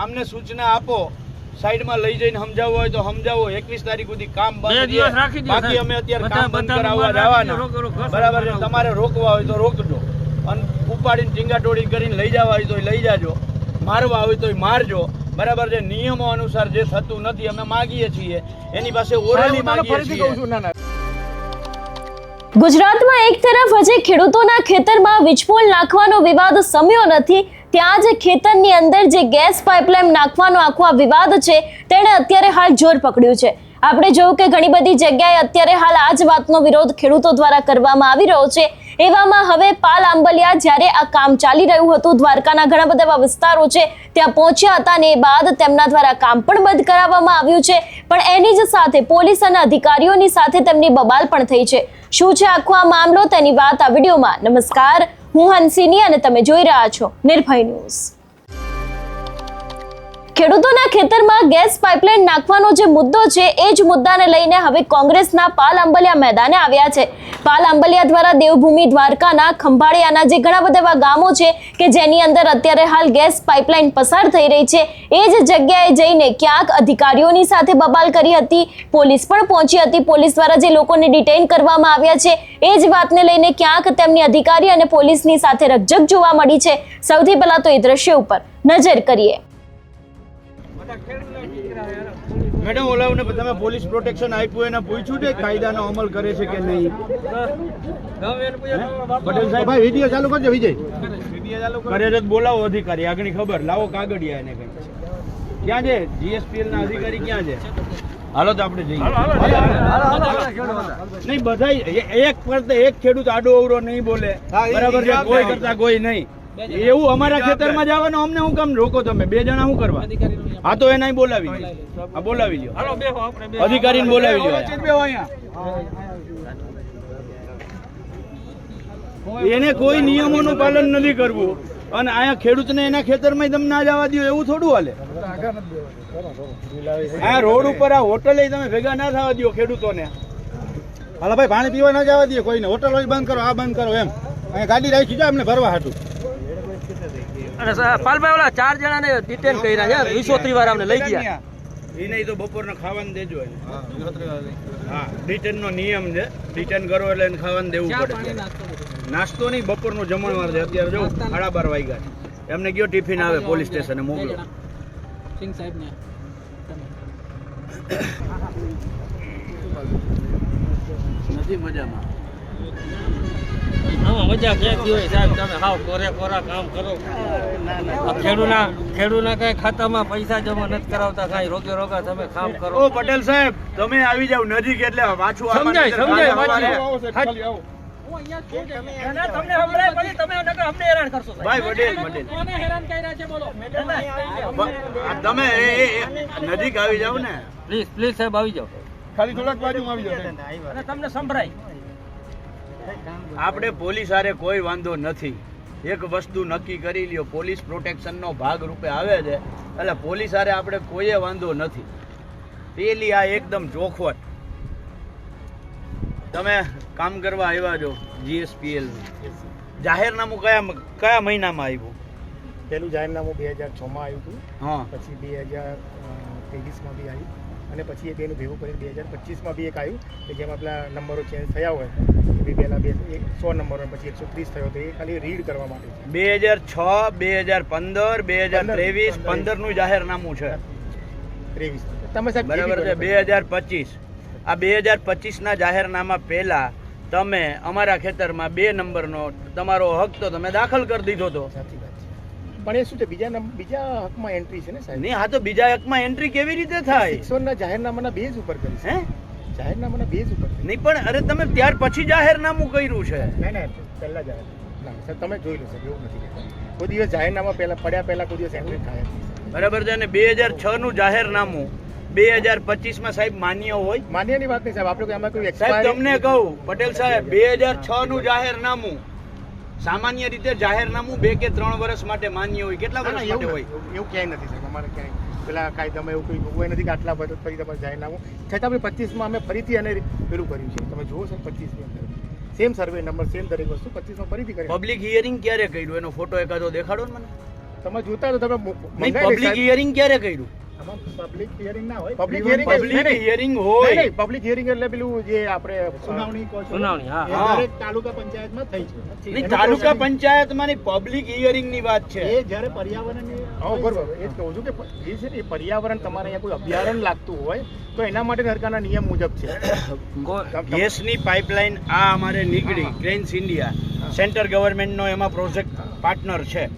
આમને સૂચના આપો, સાઈડમાં લઈ જઈને સમજાવવો હોય તો સમજાવો. 21 તારીખ સુધી કામ બંધ છે, બાકી અમે અત્યારે કામ બંધ કરાવવા જવાના. બરાબર છે, તમારે રોકવા હોય તો રોકજો, અને ઉપાડીને ટીંગાટોળી કરીને લઈ જવા હોય તો લઈ જાજો, મારવા હોય તો મારજો. બરાબર છે, નિયમો અનુસાર જે થતું નથી અમે માગીએ છીએ એની પાસે ઓરલી માગીએ છીએ. ગુજરાતમાં એક તરફ હજી ખેડૂતોના ખેતરમાં વીજપોલ નાખવાનો વિવાદ શમ્યો નથી, ત્યાં જ ખેતરની અંદર જે ગેસ પાઇપલાઇન નાખવાનો આખો આ વિવાદ છે તેણે અત્યારે હાલ જોર પકડ્યું છે. આપણે જોયું કે ઘણી બધી જગ્યાએ અત્યારે હાલ આ જ વાતનો વિરોધ ખેડૂતો દ્વારા કરવામાં આવી રહ્યો છે. એવામાં હવે પાલ આંબલિયા જ્યારે આ કામ ચાલી રહ્યું હતું, દ્વારકાના ઘણા બધા એવા વિસ્તારો છે ત્યાં પહોંચ્યા હતા ને એ બાદ તેમના દ્વારા કામ પણ બંધ કરાવવામાં આવ્યું છે. પણ એની જ સાથે પોલીસ અને અધિકારીઓની સાથે તેમની બબાલ પણ થઈ છે. શું છે આખો આ મામલો તેની વાત આ વિડીયોમાં. નમસ્કાર, હું હંસિની અને તમે જોઈ રહ્યા છો નિર્ભય ન્યૂઝ. ખેડૂતોના ખેતરમાં ગેસ પાઇપલાઇન નાખવાનો જે મુદ્દો છે એ જ મુદ્દાને લઈને હવે કોંગ્રેસના પાલ આંબલિયા મેદાને આવ્યા છે. પાલ આંબલિયા દ્વારા દેવભૂમિ દ્વારકાના ખંભાળિયાના જે ઘણા બધા એવા ગામો છે કે જેની અંદર અત્યારે હાલ ગેસ પાઇપલાઇન પસાર થઈ રહી છે, એ જ જગ્યાએ જઈને ક્યાંક અધિકારીઓની સાથે બબાલ કરી હતી, પોલીસ પણ પહોંચી હતી. પોલીસ દ્વારા જે લોકોને ડિટેઇન કરવામાં આવ્યા છે એ જ વાતને લઈને ક્યાંક તેમની અધિકારી અને પોલીસની સાથે રકઝક જોવા મળી છે. સૌથી પહેલા તો એ દ્રશ્ય ઉપર નજર કરીએ. મેડમ, ઓલાઓને તમે પોલીસ પ્રોટેક્શન આપ્યું એને પૂછ્યું છે કાયદાનો અમલ કરે છે કે નહીં? પટેલ સાહેબ, ભાઈ વિડિયો ચાલુ કરજો. વિજય વિડિયો ચાલુ કરે છે, બોલાવો અધિકારી, આગળ ખબર લાવો, કાગળિયા એને કઈ. ક્યાં છે જીએસપીએલ ના અધિકારી? ક્યાં છે? હાલો તો આપણે જઈએ. નહીં, બધા એક કરતા એક ખેડૂત આડો અવરો નહીં બોલે, બરાબર છે, કોઈ કરતા કોઈ નહીં. એવું અમારા ખેતરમાં જવાનું અમને હું કામ રોકો તમે? બે જણા શું કરવા? હા તો એને બોલાવી લો, હા બોલાવી લો, અધિકારીને બોલાવી લો. એને કોઈ નિયમોનું પાલન નથી કરવું અને અહીંયા ખેડૂતને એના ખેતરમાં તમે ના જવા દો એવું થોડું હાલે. આ રોડ ઉપર આ હોટલે તમે ભેગા ના થવા દો ખેડૂતોને. હાલો ભાઈ, પાણી પીવા ના જવા દો કોઈને, હોટલ બંધ કરો, આ બંધ કરો, એમ અહીંયા ગાડી રાખી જાય અમને ભરવા હાટું. અને પાલભાઈ ઓલા 4 જણાને ડિટેન કર્યા છે, 230 વાર અમને લઈ ગયા. એ નહીં તો બપોરના ખાવાનું દેજો એને. હા, ડિટેન નો નિયમ છે, ડિટેન કરો એટલે એને ખાવાનું દેવું પડે. નાસ્તો નહીં, બપોરનું જમણવાર છે. અત્યારે જો 12:30 વાગ્યા છે, એમને કયો ટિફિન આવે પોલીસ સ્ટેશને મોકલો. નથી મજામાં. મજા ક્યાંથી હોય સાહેબ? તમે હાવ કોરા કામ કરો. ખેડૂના કઈ ખાતામાં પૈસા જમા નથી કરાવતા, કઈ રોગા તમે કામ કરો. ઓ પટેલ સાહેબ, તમે આવી જાવ નજીક એટલે પાછું સમજાય. તમે નજીક આવી જાવ ને, પ્લીઝ સાહેબ આવી જાવ. ખાલી થોડાક બાજુ આવી જાવ અને તમને સંભળાય. આપણે પોલીસ હારે કોઈ વાંધો નથી. એક વસ્તુ નક્કી કરી લ્યો, પોલીસ પ્રોટેક્શનનો ભાગ રૂપે આવે છે એટલે પોલીસ હારે આપણે કોઈ વાંધો નથી. પેલી આ એકદમ ચોખવટ. તમે કામ કરવા આવ્યા છો જીએસપીએલ જાહેરનામું કયા મહિનામાં આવ્યું? પેલું જાહેરનામું 2006 માં આવ્યું હતું. હા, પછી 2023 માં બી આવ્યું અને પછી એ બેનું ભેગું કરીને 2025 માં બી એક આવ્યું કે જેમાં પેલા નંબરો ચેન્જ થયા હોય એ પહેલા 100 નંબરો પછી 130 થયો તો એ ખાલી રીડ કરવા માટે છે. 2006, 2015, 2023, 15 નું જાહેરનામું છે. 23 તમે સાહેબ બરાબર છે. 2025 આ 2025 ના જાહેરનામા પહેલા તમે અમારા ખેતરમાં 2 નંબરનો તમારો હક તો તમે દાખલ કરી દીધો હતો. સાચી વાત છે, પણ એ શું છે બીજા હકમાં એન્ટ્રી છે ને સાહેબ? નહીં, હા તો બીજા હકમાં એન્ટ્રી કેવી રીતે થાય? 600 ના જાહેરનામાના બેઝ ઉપર કરી છે. જાહેરનામાના બેઝ ઉપર નહીં પણ અરે તમે ત્યાર પછી જાહેરનામું કર્યું છે. ના પહેલા જાહેરનામું ના સર, તમે જોઈ લો સર, એવું નથી. કોઈ દિવસ જાહેરનામા પડ્યા કોઈ દિવસ એન્ટ્રી થાય નહીં. બરાબર છે. અને 2006 નું જાહેરનામું 2025 માં સાહેબ માન્ય હોય? માન્યની વાત નહીં સાહેબ, આપણે આમાં કોઈ સાહેબ તમને કહું પટેલ સાહેબ, 2006 નું જાહેરનામું સામાન્ય રીતે જાહેરનામું 2 કે 3 વર્ષ માટે માન્ય હોય. કેટલા વર્ષ માટે હોય? એવું ક્યાંય નથી સાહેબ. અમારે ક્યાંય પેલા કાયદામાં એવું કોઈ હોય નથી કે આટલા વર્ષ ફરી તમારે જાહેરનામું. છતાં આપણે 25 માં અમે ફરીથી અને પેલું કર્યું છે. તમે જુઓ સર, 25 ની અંદર સેમ સર્વે નંબર, સેમ દરેક વસ્તુ 25 માં ફરીથી કરી. પબ્લિક હિયરિંગ ક્યારે કર્યું? એનો ફોટો એકાદો દેખાડો ને મને. તમે જોતા તો તમે નહીં, પબ્લિક હિયરિંગ ક્યારે કર્યું? પબ્લિક હિયરિંગ ના હોય પબ્લિક પબ્લિક હિયરિંગ હોય. પબ્લિક હિયરિંગ એટલે પેલું જે આપણે સુનાવણી કહો છો, સુનાવણી, હા, એ હા. દરેક તાલુકા પંચાયતમાં થઈ છે. નહીં, તાલુકા પંચાયતમાં ની પબ્લિક હિયરિંગ ની વાત છે. એ જ્યારે પર્યાવરણની બરોબર એ જ કહું છું કે એ છે ને એ પર્યાવરણ તમારે અહીંયા કોઈ અભયારણ્ય લાગતું હોય તો એના માટે સરકારના નિયમ મુજબ છે. ગેસની પાઇપલાઇન આ અમારે નીકળી ક્રેન્સ ઇન્ડિયા સેન્ટર ગવર્મેન્ટનો એમાં પ્રોજેક્ટ પાર્ટનર છે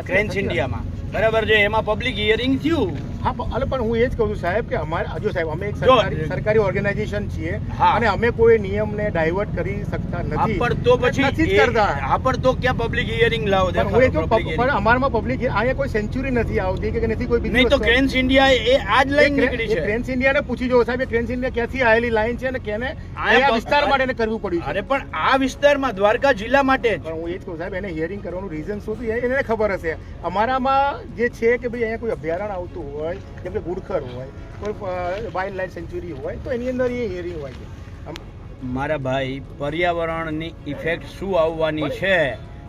ક્રેન્સ ઇન્ડિયામાં, બરાબર છે. એમાં પબ્લિક હિયરિંગ થયું. હા પણ હું એ જ કહું છું સાહેબ કે અમારે જો સાહેબ અમે એક જો. સરકારી ઓર્ગેનાઇઝેશન છીએ હા. અને અમે કોઈ નિયમને ડાયવર્ટ કરી શકતા નથી. પણ તો પછી નથી જ કરતા. હા, પણ તો ક્યાં પબ્લિક હિયરિંગ લાવો? પણ હું એ કહું, public hearing. પણ અમારામાં પબ્લિક અહીંયા કોઈ સેન્ચુરી નથી આવતી કે નથી કોઈ બીજી નહીં તો વસ્તુ. ક્રેન્સ ઇન્ડિયા એ આ જ લાઈન નીકળી છે. ટ્રેન્સ ઇન્ડિયાને પૂછી જો સાહેબ, ટ્રેન્સ ઇન્ડિયા ક્યાંથી આવેલી લાઈન છે અને કેને આયા આ વિસ્તાર માટે એને કરવું પડ્યું છે. અરે પણ આ વિસ્તારમાં દ્વારકા જિલ્લા માટે જ. પણ હું એ જ કહું સાહેબ, એને હિયરિંગ કરવાનું રીઝન શું હતું એને ખબર હશે. અમારામાં જે છે કે ભાઈ અહીંયા કોઈ અભયારણ્ય આવતું હોય, જેમ કે ગુડખર હોય, કોઈ વાઇલ્ડ લાઇફ સેન્ચુરી હોય તો એની અંદર એ હિયરિંગ હોય છે. મારા ભાઈ, પર્યાવરણની ઇફેક્ટ શું આવવાની છે,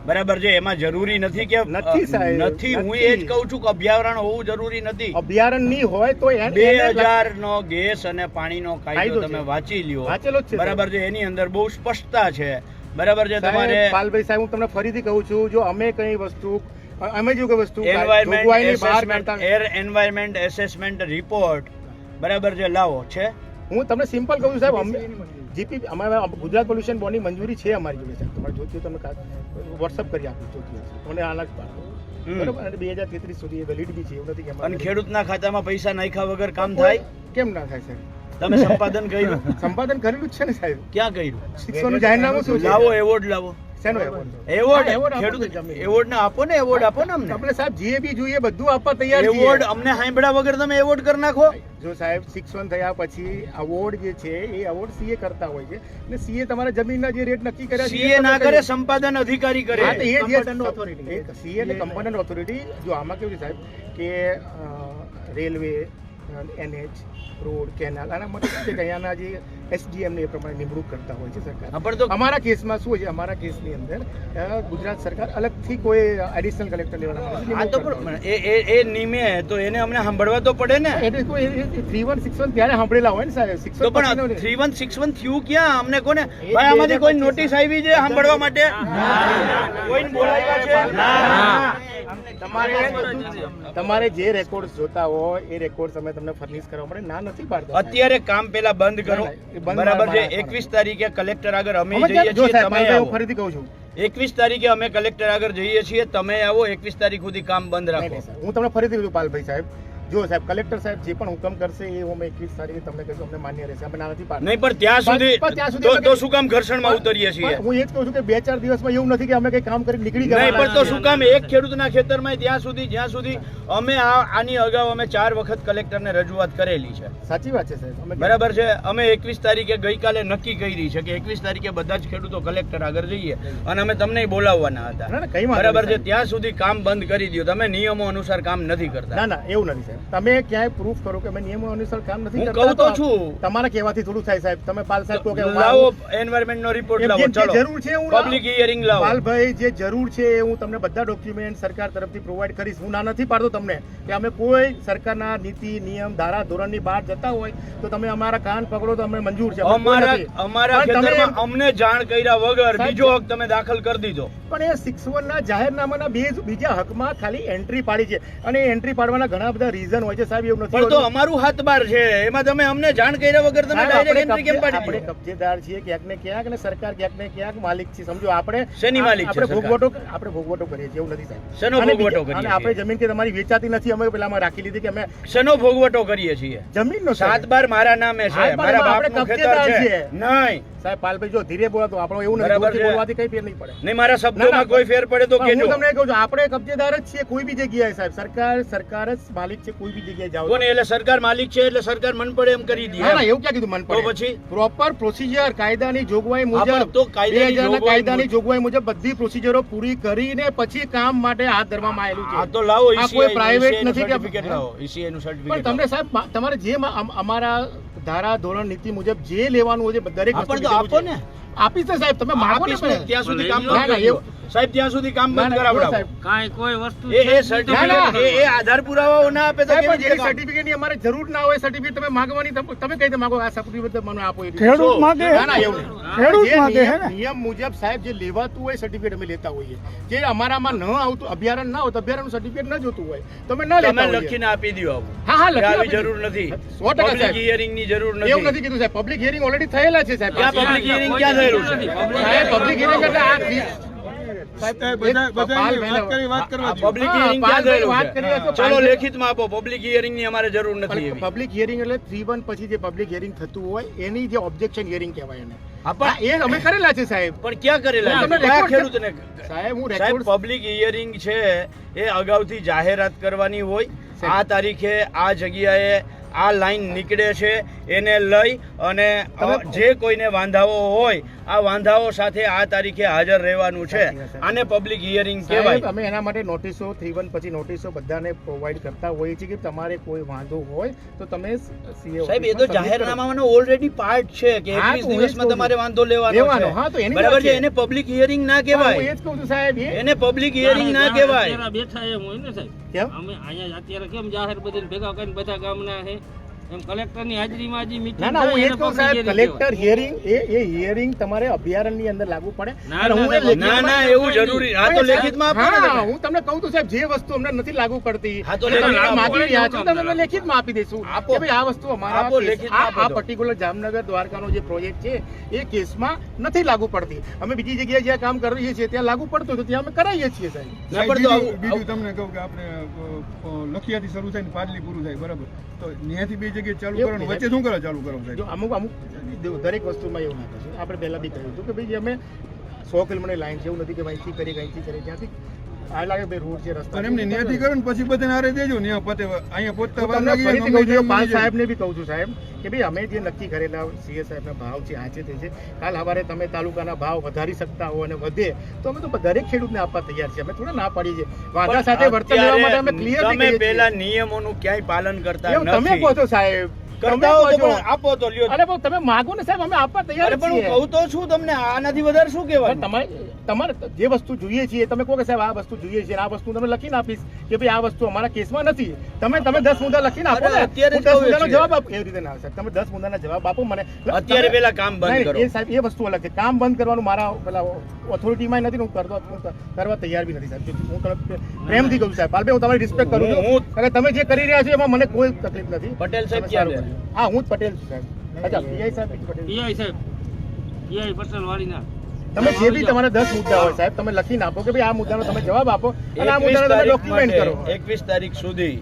બરાબર છે, એમાં જરૂરી નથી કે નથી સાહેબ, નથી. હું એ જ કહું છું કે અભયારણ્ય હોવું જરૂરી નથી. અભયારણ્ય નહીં હોય તો 2000 નો ગેસ અને પાણીનો કાયદો કાયદો તમે છે. વાંચી લ્યો, વાંચેલો જ છે બરાબર છે. એની અંદર બહુ સ્પષ્ટતા છે, બરાબર છે. તમારે સાહેબ, પાલભાઈ સાહેબ, હું તમને ફરીથી કહું છું, જો અમે કઈ વસ્તુ અમે જો કોઈ વસ્તુ એન્વાયરમેન્ટ જોગવાઈની બહાર એસેસમેન્ટ, કરતા એર એન્વાયરમેન્ટ એસેસમેન્ટ રિપોર્ટ, બરાબર છે, લાવો છે. હું તમને સિમ્પલ કહું છું સાહેબ, અમે જીપી અમારા ગુજરાત પોલ્યુશન બોર્ડની મંજૂરી છે અમારી જોડે સાહેબ. તમારે જોઈતું તમે વોટ્સઅપ કરી આપું જોઈતું હશે મને અલગ પાડો, બરોબર. અને 2033 સુધી વેલિડ બી છે, એવું નથી કે અને અમારે ખેડૂતના ખાતામાં પૈસા નાખ્યા વગર કામ થાય? કેમ ના થાય સાહેબ? તમે સંપાદન કર્યું? સંપાદન કરેલું જ છે ને સાહેબ. ક્યાં કર્યું? 600 નું જાહેરનામું શું છે? લાવો એવોર્ડ, લાવો શેનો એવોર્ડ? એવોર્ડ. હા, એવોર્ડ આપો ખેડૂત તો જમીન. એવોર્ડ ને આપો ને, એવોર્ડ આપો ને અમને. આપણે સાહેબ જે બી જોઈએ બધું આપવા તૈયાર છીએ. એવોર્ડ અમને સાંભળ્યા વગર તમે એવોર્ડ કરી નાખો? જો સાહેબ 6-1 થયા પછી અવોર્ડ જે છે એ અવોર્ડ સીએ કરતા હોય છે અને સીએ તમારા જમીનના જે રેટ નક્કી કર્યા છે સીએ ના કરે, સંપાદન અધિકારી કરે. હા, તો એ જ સીએ એટલે કમ્પોનન્ટ ઓથોરિટી. જો આમાં કેવું છે સાહેબ કે રેલવે, એનએચ, રોડ, કેનાલ આના માટે શું છે કે અહીંયાના જે એસડીએમ ને એ પ્રમાણે નિમણૂક કરતા હોય છે સરકાર. હા, પણ તો અમારા કેસમાં શું છે, અમારા કેસની અંદર ગુજરાત સરકાર અલગથી કોઈ એડિશનલ કલેક્ટર લેવાના આ તો પણ એ નિમે તો એને અમને સાંભળવા તો પડે ને. એટલે કોઈ 3161 ત્યારે સાંભળેલા હોય ને સાહેબ. તો પણ 3161 થયું ક્યાં? અમને કોને ભાઈ આમાંથી કોઈ નોટિસ આવી છે સાંભળવા માટે? કોઈને બોલાવ્યા છે? તમારે જે રેકોર્ડ જોતા હોય એ રેકોર્ડ તમે તમને ફર્નિશ કરવા પડે. ના નથી પાડતા. અત્યારે કામ પેલા બંધ કરો, ના, ના, એ બંધ બરાબર છે. મારા 21 તારીખે કલેક્ટર આગળ અમે અમે જઈએ જો છીએ, સાહેબ, તમે હું આવો. ફરીથી કહું છું 21 તારીખે અમે કલેક્ટર આગળ જઈએ છીએ, તમે આવો. 21 તારીખ સુધી કામ બંધ નહીં, રાખો. નહીં, સાહેબ. હું તમને ફરીથી કહું પાલભાઈ સાહેબ, જો સાહેબ કલેક્ટર સાહેબ જે પણ હુકમ કરશે એ અમે 21 તારીખે તમને કહીશું, અમને માન્ય રહેશે. અમે ના નથી પાડતા. નહીં પણ ત્યાં સુધી પણ ત્યાં સુધી તો શું કામ ઘર્ષણમાં ઉતરીએ છીએ? પણ હું એ જ કહું છું કે 2-4 દિવસમાં એવું નથી કે અમે કઈ કામ કરી નીકળી નહીં પણ તો જવાના શું કામ એક ખેડૂતના ખેતરમાં જ્યાં સુધી અમે આની અગાઉ અમે 4 વખત કલેક્ટરને રજૂઆત કરેલી છે, સાચી વાત છે સાહેબ. અમે બરાબર છે. અમે 21 તારીખે ગઈકાલે નક્કી કરી છે કે 21 તારીખે બધા જ ખેડૂતો કલેક્ટર આગળ જઈએ અને અમે તમને બોલાવવાના હતા, ના, ના, કઈ વાંધો બરાબર નહીં, છે. ત્યાં સુધી કામ બંધ કરી દો. તમે નિયમો અનુસાર કામ નથી કરતા. ના ના એવું નથી સાહેબ. તમે ક્યાંય પ્રૂફ કરો કે અમે નિયમો અનુસાર કામ નથી હું કરતા. કહું તો છું. તમારા કહેવાથી થોડું થાય સાહેબ. તમે પાલ સાહેબ કહો કે લાવો એન્વાયરમેન્ટ નો રિપોર્ટ એમ લાવો, જે ચલો જરૂર છે હું પબ્લિક હિયરિંગ લાવો. પાલભાઈ જે જરૂર છે એ હું તમને બધા ડોક્યુમેન્ટ સરકાર તરફથી પ્રોવાઈડ કરીશ. હું ના નથી પાડતો તમને કે અમે કોઈ સરકારના નીતિ નિયમ ધારા ધોરણની બહાર જતા હોય તો તમે અમારા કાન પકડો તો અમને મંજૂર છે. અમે કોઈ નથી. અમારા પણ તમે ખેતરમાં અમને જાણ કર્યા વગર સાહેબ, બીજો હક તમે દાખલ કરી દીધો. પણ એ 61 ના જાહેરનામાના બીજા હકમાં ખાલી એન્ટ્રી પાડી છે અને એન્ટ્રી પાડવાના ઘણા બધા રીઝન હોય છે સાહેબ. એવું નથી પણ તો હોતું. અમારું હાથબાર છે, એમાં તમે અમને જાણ કર્યા વગર તમે સાહેબ, ડાયરેક્ટ આપણે એન્ટ્રી કેમ પાડી આપણે દીધી? કબજેદાર છીએ ક્યાંક ને ક્યાંક અને સરકાર ક્યાંક ને ક્યાંક માલિક છે. સમજો આપણે શેની માલિક છે આપણે સરકાર? ભોગવટો કરીએ છીએ, એવું નથી સાહેબ. શેનો અને ભોગવટો બીજા- કરીએ અને આપણે છીએ? જમીન કે તમારી વેચાતી નથી, અમે પેલામાં રાખી લીધી કે અમે શેનો ભોગવટો કરીએ છીએ? જમીનનો 7/12 મારા નામે છે, હા, પણ મારા એમાં બાપનું આપણે ખેતર કબજેદાર છે. છીએ. નહીં સાહેબ પાલભાઈ જો ધીરે બોલો તો આપણો એવું નથી, બરાબર જોરથી છે. બોલવાથી કઈ ફેર નહીં પડે. નહીં મારા ના, ના, શબ્દોમાં કોઈ ફેર પડે તો પણ કેજો. હું તમને કહું છું આપણે કબજેદાર જ છીએ કોઈ બી જગ્યાએ સાહેબ. સરકાર જ માલિક છે કોઈ બી જગ્યાએ જાઓ. કોને? એટલે સરકાર માલિક છે એટલે સરકાર મન પડે એમ કરી દે. ના ના એવું ક્યાં કીધું મન તો પડે. પછી પ્રોપર પ્રોસિજર કાયદાની જોગવાઈ હા, પણ મુજબ તો કાયદાની 2000 ના જોગવાઈ કાયદાની જોગવાઈ મુજબ બધી પ્રોસિજરો પૂરી કરીને પછી કામ માટે હાથ ધરવામાં આવેલું આ છે. તો લાવો આ કોઈ private નથી કે- સર્ટિફિકેટ લાવો, ECI નું પણ સર્ટિફિકેટ તમને સાહેબ તમારે જે અમારા ધારા ધોરણ નીતિ મુજબ જે લેવાનું હોય છે દરેક હા, વસ્તુ પણ તો લીધેલું આપો છે. ને. આપીશ ને સાહેબ, તમે માગો ને આપીશ ને ત્યાં સુધી કામ ના, ના, બંધ એવું- કરો. સાહેબ ત્યાં સુધી કામ બંધ ના, કરાવડાવો. સાહેબ. કાંઈ કોઈ વસ્તુ એ છે જ નહીં સર્ટિફિકેટ તો એ આધાર પુરાવાઓ ના આપે તો સાહેબ, કેવી પણ રીતે જે કામ? સર્ટિફિકેટની અમારે જરૂર ના હોય, સર્ટિફિકેટ તમે માગવાની, તમે કઈ રીતે માગો આ સર્ટિફિકેટ મને આપો એ રીતે. ખેડૂત માંગે ના, ના, એવું નહીં. ખેડૂત જે માંગે હે ને. નિયમ મુજબ સાહેબ જે લેવાતું હોય સર્ટિફિકેટ અમે લેતા હોઈએ. જે અમારામાં ન આવતું અભયારણ્ય ના હોય તો અભયારણ્યનું સર્ટિફિકેટ ન જોતું હોય તો અમે ન તમે લેતા હોઈએ. લખીને આપી દો આવું. હા, હા, કે લખી આવી આપી જરૂર નથી. 100% પબ્લિક સાહેબ. હિયરિંગ ની જરૂર એવું નથી. નથી કીધું સાહેબ, પબ્લિક હિયરિંગ ઓલરેડી થયેલા છે સાહેબ. ક્યાં પબ્લિક હિયરિંગ ક્યાં થયેલું છે? સાહેબ, પબ્લિક હિયરિંગ એટલે આ પબ્લિક હિયરિંગ ક્યાં થયેલું વાત કરી છે? રહ્યા છો, ચલો પાલ- લેખિતમાં આપો. પબ્લિક હિયરિંગ ની અમારે જરૂર નથી એવી. પબ્લિક હિયરિંગ એટલે 3-1 પછી જે પબ્લિક હિયરિંગ થતું હોય એની જે ઓબ્જેક્શન હિયરિંગ કહેવાય એને. હા, પણ હા, એ અમે કરેલા છે સાહેબ. પણ ક્યાં કરેલા છે? તમને કયા રેકોર્ડ ખેડૂતને? સાહેબ હું સાહેબ રેકોર્ડ પબ્લિક હિયરિંગ છે એ અગાઉથી જાહેરાત કરવાની હોય. સાહેબ. આ તારીખે આ જગ્યાએ આ લાઈન નીકળે છે એને લઈ અને જે કોઈને વાંધાઓ હોય આ વાંધાઓ સાથે આ તારીખે હાજર રહેવાનું છે. સાચી વાત, સાહેબ. આને પબ્લિક હિયરિંગ સાહેબ, કહેવાય. અમે એના માટે નોટિસો 3-1 પછી નોટિસો બધાને પ્રોવાઈડ કરતા હોઈએ છીએ કે તમારે કોઈ વાંધો હોય તો તમે CA સાહેબ એ તો જાહેરનામાનો ઓલરેડી પાર્ટ છે કે હા, 21 તો હું એ જ દિવસમાં કહું તમારે છું. વાંધો લેવાનો લેવાનો, હા, તો છે. એની બરાબર વાત છે. છે. એને પબ્લિક હિયરિંગ ના હું એ કહેવાય. જ કહું છું સાહેબ એને પબ્લિક હિયરિંગ ના કહેવાય. અત્યારે બેઠા એમ હોય ને સાહેબ, કેમ? અમે અહીંયા અત્યારે કેમ જાહેર બધાને ભેગા કરીને બધા ગામના છે એમ કલેક્ટરની હાજરીમાં હજી ના meeting ના, હું થાય એ જ એને કહું public સાહેબ, hearing કલેક્ટર કહેવાય. હિયરિંગ એ હિયરિંગ તમારે અભયારણ્યની અંદર લાગુ પડે. ના, અને હું ના, એ ના, ના ના એવું જરૂરી. આ તો લેખિતમાં આપો ને હા, તમે. હું તમને કહું તો સાહેબ જે વસ્તુ અમને નથી લાગુ પડતી હા, તો તમે લેખિતમાં માગી આપો. રહ્યા છો તમે અમને લેખિતમાં આપી દઈશું આપો. કે ભાઈ આ વસ્તુ અમારા આપો, કેસ- લેખિતમાં આ આપો તો. પર્ટિક્યુલર જામનગર દ્વારકાનો જે પ્રોજેક્ટ છે એ કેસમાં નથી લાગુ પડતી. અમે બીજી જગ્યાએ જ્યાં કામ કરીએ છીએ ત્યાં લાગુ પડતું હોય તો ત્યાં અમે કરાવીએ છીએ સાહેબ. ના, પણ તો આવું- બીજું તમને કહું કે આપણે લખિયાથી શરૂ થાય ને પાદલી પૂરું થાય બરાબર, તો ત્યાંથી બે જગ્યાએ ચાલુ એવું કરવાનું, નહીં. વચ્ચે શું કરો ચાલુ કરો જો સાહેબ? અમુક દરેક વસ્તુમાં એવું ના થશે. આપણે પહેલા બી કહ્યું હતું કે ભાઈ અમે 100 કિલોમીટર લાઈન છે, એવું નથી કે અહીંથી કરી અહીંથી કરી ત્યાંથી આ લાગે ભાઈ રોડ છે રસ્તા પણ એમને ત્યાંથી કરો ને પછી બધાને હારે દેજો ને પતે અહીંયા પહોંચતા હું વાર તમને લાગી જાય, ફરીથી કહું છું, અમે પાલ જઈએ. સાહેબને બી કહું છું સાહેબ કે ભાઈ અમે જે નક્કી કરેલા સીએ સાહેબના ભાવ છે આ છે તે છે, કાલ સવારે તમે તાલુકાના ભાવ વધારી શકતા હો અને વધે તો અમે તો દરેક ખેડૂતને આપવા તૈયાર છીએ. અમે થોડા ના પાડીએ છીએ. વાંધા સાથે વર્તન લેવા માટે અમે ક્લિયર તમે પેલા નિયમોનું ક્યાંય પાલન કરતા એવું તમે નથી. કહો છો સાહેબ, તમે કરતા હો કહો તો છો. પણ આપો તો લ્યો. અરે પણ તમે માગો ને સાહેબ, અમે આપવા તૈયાર અરે પણ હું છીએ. કહું તો છું તમને, આનાથી વધારે શું પણ કહેવાનું? તમારે જે વસ્તુ જોઈએ છીએ તમે કહો કે સાહેબ આ વસ્તુ જોઈએ છે, આ વસ્તુ તમે લખીને આપીશ કે ભાઈ આ વસ્તુ અમારા કેસમાં નથી. તમે 10 મુદ્દા લખીને આપો અરે ને, અત્યારે હું જ 10 કહું મુદ્દાનો છું. જવાબ આપો. એવી રીતે ના સાહેબ, તમે 10 મુદ્દાના જવાબ આપો મને. અત્યારે તમે- પેલા કામ બંધ નહીં, કરો. એ સાહેબ એ વસ્તુ અલગ છે. કામ બંધ કરવાનું મારા પેલા ઓથોરિટીમાં નથી ને હું કરવા તૈયાર બી નથી સાહેબ. હું તમને પ્રેમથી કહું છું સાહેબ, પાલભાઈ હું તમારી રિસ્પેક્ટ કરું છું હું- અને તમે જે કરી રહ્યા છો એમાં મને કોઈ તકલીફ નથી. પટેલ સાહેબ તમે ક્યાં સારું છે? કર્યું. હા, હું જ પટેલ છું સાહેબ. અચ્છા, પીઆઈ સાહેબ બીજું પટેલ. PI સાહેબ, PI પટેલ વાળીના. તમે જે બી તમારા 10 મુદ્દા હોય સાહેબ તમે લખીને આપો કે ભાઈ આ મુદ્દાનો તમે જવાબ આપો અને આ મુદ્દાનો તમે ડોક્યુમેન્ટ કરો. 21 તારીખ સુધી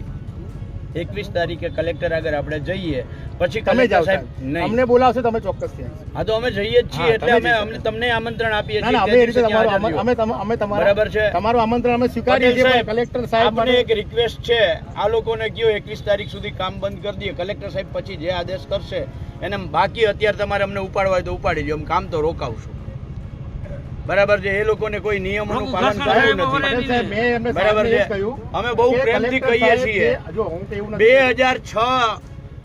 21 તારીખે કલેક્ટર આગળ આપણે જઈએ પછી તમે કલેક્ટર જાઓ સાહેબ સાહેબ, નહીં. અમને બોલાવશો તમે ચોક્કસ ત્યાં. હા તો અમે જઈએ જ છીએ હા, એટલે તમે અમે જજો. તમને આમંત્રણ આપીએ ના છીએ ના, તે અમે એ રીતે દિવસે ત્યાં તમારું હાજર રહ્યો. અમે તમારા બરાબર છે. તમારું આમંત્રણ અમે સ્વીકારીએ પટેલ છીએ સાહેબ, પણ કલેક્ટર સાહેબ આપણે માટે એક રિક્વેસ્ટ છે આ લોકોને કયો 21 તારીખ સુધી કામ બંધ કરી દઈએ. કલેક્ટર સાહેબ પછી જે આદેશ કરશે એને બાકી અત્યારે તમારે અમને ઉપાડવા હોય તો ઉપાડી દો, અમે કામ તો રોકાવશું. બરાબર છે. એ લોકોને કોઈ નિયમોનું પાલન કરવું નથી. પટેલ સાહેબ મેં એમને બરાબર સાહેબને એ છે. જ કહ્યું અમે બહુ કે પ્રેમથી કલેક્ટર કહીએ સાહેબ છીએ. જે- જો હું તો એવું નથી 2006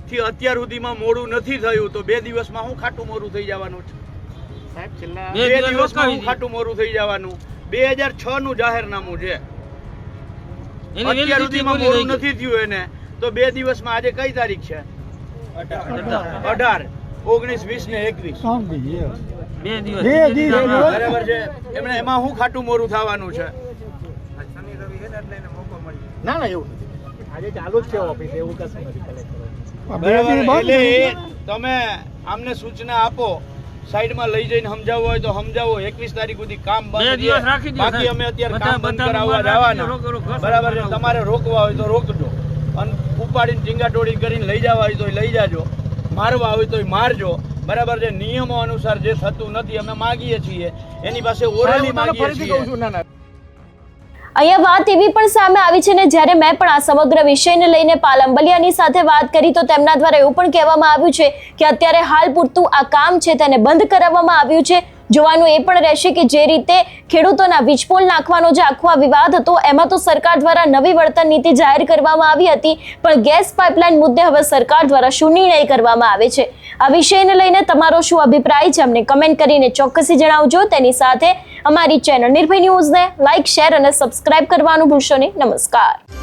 થી અત્યાર સુધીમાં મોડું નથી થયું તો 2 દિવસમાં હું ખાટું મોરું થઈ જવાનું છે? સાહેબ છેલ્લા 2 2 દિવસ દિવસમાં રોકાવી હું ખાટું મોરું થઈ જવાનું? 2006 નું જાહેરનામું છે. એની અત્યાર validity સુધીમાં પૂરી મોડું થઈ નથી થયું એને તો 2 દિવસમાં આજે કઈ તારીખ છે? 18, 19, 20 ને 21. ગઈ. 2 દિવસ. બે દિવસ. બરાબર છે. એમને એમાં હું ખાટું મોરું થવાનું છે? ના ના એવું નથી. આજે ચાલુ જ છે ઓફિસ, એવું કશું નથી કલેક્ટર. બરાબર. એટલે એ તમે આમને સૂચના આપો, સાઈડમાં લઈ જઈને સમજાવવું હોય તો સમજાવો. 21 તારીખ સુધી કામ બંધ 2 દિવસ છે. રાખી દો બાકી સાહેબ. અમે અત્યારે બધા- કામ બંધ બધાનું કરાવવા બંધ રાખી દો. જવાના. રોકો, રોકો. બરાબર છે. તમારે રોકવા હોય તો રોકજો અને ઉપાડીને ટીંગાટોળી કરીને લઈ જવા હોય તો લઈ જાજો, મારવા હોય તો મારજો. બરાબર છે. નિયમો અનુસાર જે થતું નથી અમે માગીએ છીએ એની પાસે સાહેબ, ઓરલી હું તમને માગીએ ફરીથી કહું છીએ. છું, ના ના અહીંયા વાત એવી પણ સામે આવી છે ને જ્યારે મેં પણ આ સમગ્ર વિષયને લઈને પાલ અંબલિયાની સાથે વાત કરી તો તેમના દ્વારા એવું પણ કહેવામાં આવ્યું છે કે અત્યારે હાલ પૂરતું આ કામ છે તેને બંધ કરાવવામાં આવ્યું છે. જોવાનું એ પણ રહેશે કે જે રીતે ખેડૂતોના વીજપોલ નાખવાનો જે આખો આ વિવાદ હતો એમાં તો સરકાર દ્વારા નવી વળતર નીતિ જાહેર કરવામાં આવી હતી, પણ ગેસ પાઇપલાઇન મુદ્દે હવે સરકાર દ્વારા શું નિર્ણય કરવામાં આવે છે આ વિષયને લઈને તમારો શું અભિપ્રાય છે અમને કમેન્ટ કરીને ચોક્કસથી જણાવજો. તેની સાથે અમારી ચેનલ નિર્ભય ન્યૂઝને લાઇક, શેર અને સબસ્ક્રાઇબ કરવાનું ભૂલશો નહીં. નમસ્કાર.